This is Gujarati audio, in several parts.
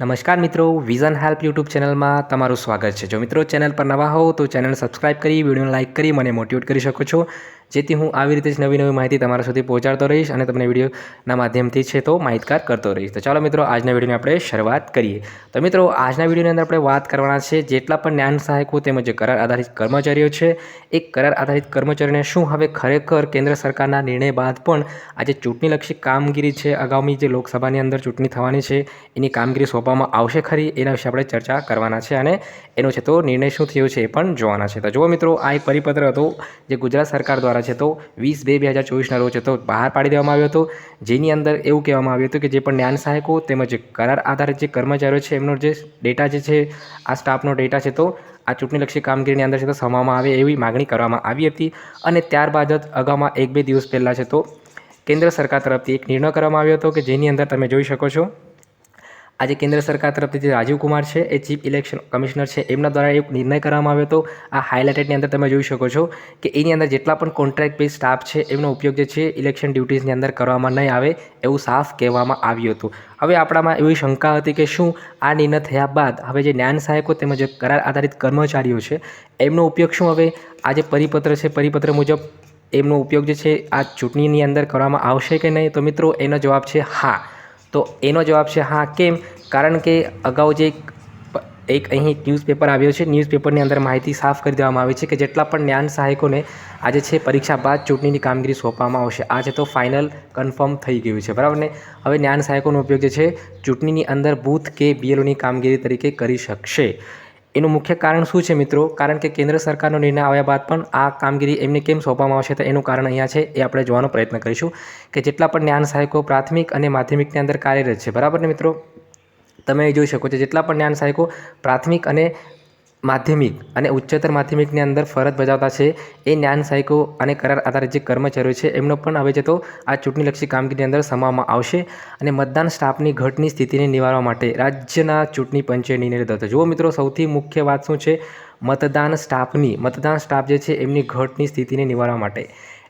નમસ્કાર મિત્રો, વિઝન હેલ્પ યુટ્યુબ ચેનલમાં તમારું સ્વાગત છે। જો મિત્રો ચેનલ પર નવા હો તો ચેનલ સબસ્ક્રાઇબ કરી વિડીયોને લાઇક કરી મને મોટિવેટ કરી શકો છો, જેથી હું આવી રીતે જ નવી માહિતી તમારા સુધી પહોંચાડતો રહીશ અને તમને વિડીયોના માધ્યમથી છે તો માહિતગાર કરતો રહીશ। તો ચાલો મિત્રો, આજના વિડીયોની આપણે શરૂઆત કરીએ। તો મિત્રો, આજના વિડીયોની અંદર આપણે વાત કરવાના છે જેટલા પણ જ્ઞાન સહાયકો તેમજ કરાર આધારિત કર્મચારીઓ છે, એક કરાર આધારિત કર્મચારીને શું હવે ખરેખર કેન્દ્ર સરકારના નિર્ણય બાદ પણ આજે ચૂંટણીલક્ષી કામગીરી છે, આગામી જે લોકસભાની અંદર ચૂંટણી થવાની છે એની કામગીરી સોંપવામાં આવશે ખરી, એના વિશે આપણે ચર્ચા કરવાના છે અને એનો છે તો નિર્ણય શું થયો છે એ પણ જોવાના છે। તો જુઓ મિત્રો, આ એક પરિપત્ર હતો જે ગુજરાત સરકાર દ્વારા છે તો 20/2/2024ના રોજ તો બહાર પાડી દેવામાં આવ્યો હતો, જેની અંદર એવું કહેવામાં આવ્યું હતું કે જે પણ જ્ઞાન સહાયકો તેમજ કરાર આધારિત જે કર્મચારીઓ છે એમનો જે ડેટા જે છે, આ સ્ટાફનો ડેટા છે તો આ ચૂંટણીલક્ષી કામગીરીની અંદર છે તો સમાવવામાં આવે એવી માગણી કરવામાં આવી હતી। અને ત્યારબાદ જ અગાઉમાં 1-2 દિવસ પહેલાં છે તો કેન્દ્ર સરકાર તરફથી એક નિર્ણય કરવામાં આવ્યો હતો કે જેની અંદર તમે જોઈ શકો છો, આજે કેન્દ્ર સરકાર તરફથી જે રાજીવ કુમાર છે એ ચીફ ઇલેક્શન કમિશનર છે એમના દ્વારા એક નિર્ણય કરવામાં આવ્યો હતો। આ હાઇલાઇટેડની અંદર તમે જોઈ શકો છો કે એની અંદર જેટલા પણ કોન્ટ્રાક્ટ બેઝ સ્ટાફ છે એમનો ઉપયોગ જે છે ઇલેક્શન ડ્યુટીઝની અંદર કરવામાં નહીં આવે એવું સાફ કહેવામાં આવ્યું હતું। હવે આપણામાં એવી શંકા હતી કે શું આ નિર્ણય થયા બાદ હવે જે જ્ઞાન સહાયકો તેમજ કરાર આધારિત કર્મચારીઓ છે એમનો ઉપયોગ શું હવે આ જે પરિપત્ર છે પરિપત્ર મુજબ એમનો ઉપયોગ જે છે આ ચૂંટણીની અંદર કરવામાં આવશે કે નહીં? તો મિત્રો, એનો જવાબ છે હા। તો એનો જવાબ છે હા। કેમ? કારણ કે અગાઉ જે એક અહીં ન્યૂઝપેપર આવ્યો છે, ન્યૂઝપેપરની અંદર માહિતી સાફ કરી દેવામાં આવી છે કે જેટલા પણ જ્ઞાન સહાયકોને આજે છે પરીક્ષા બાદ ચૂંટણીની કામગીરી સોંપવામાં આવશે, આ છે તો ફાઇનલ કન્ફર્મ થઈ ગયું છે, બરાબર ને? હવે જ્ઞાન સહાયકોનો ઉપયોગ જે છે ચૂંટણીની અંદર બૂથ કે બીએલઓની કામગીરી તરીકે કરી શકશે। એનું મુખ્ય કારણ શું છે મિત્રો? કારણ કે કેન્દ્ર સરકારનો નિર્ણય આવ્યા બાદ પણ આ કામગીરી એમને કેમ સોંપવામાં આવશે, તો એનું કારણ અહીંયા છે એ આપણે જોવાનો પ્રયત્ન કરીશું કે જેટલા પણ જ્ઞાન સહાયકો પ્રાથમિક અને માધ્યમિકની અંદર કાર્યરત છે, બરાબર ને મિત્રો? તમે જોઈ શકો છો જેટલા પણ જ્ઞાન સહાયકો પ્રાથમિક અને માધ્યમિક અને ઉચ્ચતર માધ્યમિકની અંદર ફરજ બજાવતા છે એ જ્ઞાન સહાયકો અને કરાર આધારિત જે કર્મચારીઓ છે એમનો પણ હવે છે તો આ ચૂંટણીલક્ષી કામગીરીની અંદર સમાવવામાં આવશે। અને મતદાન સ્ટાફની ઘટની સ્થિતિને નિવારવા માટે રાજ્યના ચૂંટણી પંચે નિર્ણય લીધો હતો। જુઓ મિત્રો, સૌથી મુખ્ય વાત શું છે? મતદાન સ્ટાફ જે છે એમની ઘટની સ્થિતિને નિવારવા માટે,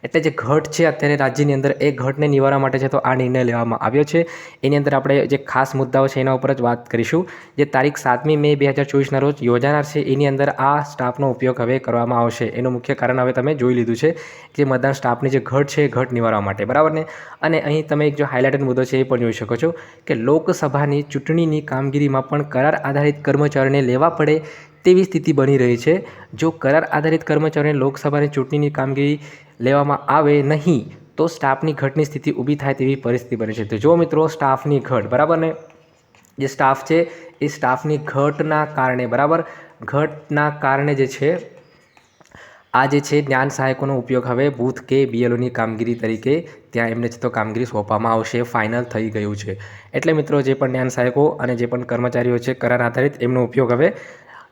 એટલે જે ઘટ છે અત્યારે રાજ્યની અંદર એ ઘટને નિવારવા માટે છે તો આ નિર્ણય લેવામાં આવ્યો છે। એની અંદર આપણે જે ખાસ મુદ્દાઓ છે એના ઉપર જ વાત કરીશું। જે તારીખ 7મી મે 2024ના રોજ યોજાનાર છે એની અંદર આ સ્ટાફનો ઉપયોગ હવે કરવામાં આવશે। એનું મુખ્ય કારણ હવે તમે જોઈ લીધું છે કે મતદાન સ્ટાફની જે ઘટ છે એ ઘટ નિવારવા માટે, બરાબર ને? અને અહીં તમે એક જો હાઇલાઇટેડ મુદ્દો છે એ પણ જોઈ શકો છો કે લોકસભાની ચૂંટણીની કામગીરીમાં પણ કરાર આધારિત કર્મચારીઓને લેવા પડે તેવી સ્થિતિ બની રહી છે। જો કરાર આધારિત કર્મચારીઓને લોકસભાની ચૂંટણીની કામગીરી લેવામાં આવે નહીં તો સ્ટાફની ઘટની સ્થિતિ ઊભી થાય તેવી પરિસ્થિતિ બને છે। તો જો મિત્રો, સ્ટાફની ઘટ, બરાબર ને? જે સ્ટાફ છે એ સ્ટાફની ઘટના કારણે, બરાબર, ઘટના કારણે જે છે આ જે છે જ્ઞાન સહાયકોનો ઉપયોગ હવે બૂથ કે બીએલઓની કામગીરી તરીકે ત્યાં એમને તો કામગીરી સોંપવામાં આવશે, ફાઇનલ થઈ ગયું છે। એટલે મિત્રો, જે પણ જ્ઞાન સહાયકો અને જે પણ કર્મચારીઓ છે કરાર આધારિત એમનો ઉપયોગ હવે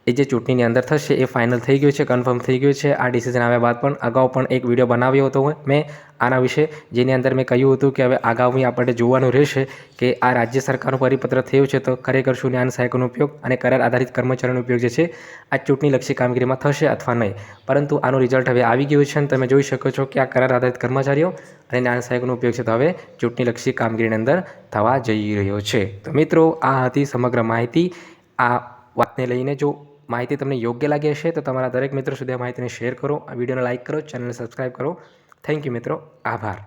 એ જે ચૂંટણીની અંદર થશે એ ફાઇનલ થઈ ગયું છે, કન્ફર્મ થઈ ગયું છે। આ ડિસિઝન આવ્યા બાદ પણ અગાઉ પણ એક વિડીયો બનાવ્યો હતો મેં આના વિશે, જેની અંદર મેં કહ્યું હતું કે હવે આગામી આપણે જોવાનું રહેશે કે આ રાજ્ય સરકારનું પરિપત્ર થયું છે તો ખરેખર શું જ્ઞાન સહાયકોનો ઉપયોગ અને કરાર આધારિત કર્મચારીઓનો ઉપયોગ જે છે આ ચૂંટણીલક્ષી કામગીરીમાં થશે અથવા નહીં। પરંતુ આનું રિઝલ્ટ હવે આવી ગયું છે અને તમે જોઈ શકો છો કે આ કરાર આધારિત કર્મચારીઓ અને જ્ઞાન સહાયકોનો ઉપયોગ છે તો હવે ચૂંટણીલક્ષી કામગીરીની અંદર થવા જઈ રહ્યો છે। તો મિત્રો, આ હતી સમગ્ર માહિતી। આ વાતને લઈને જો માહિતી તમને યોગ્ય લાગી હશે તો તમારા દરેક મિત્રો સુધી આ માહિતીને શેર કરો, આ વિડીયોને લાઇક કરો, ચેનલને સબસ્ક્રાઈબ કરો। થેન્ક યુ મિત્રો, આભાર।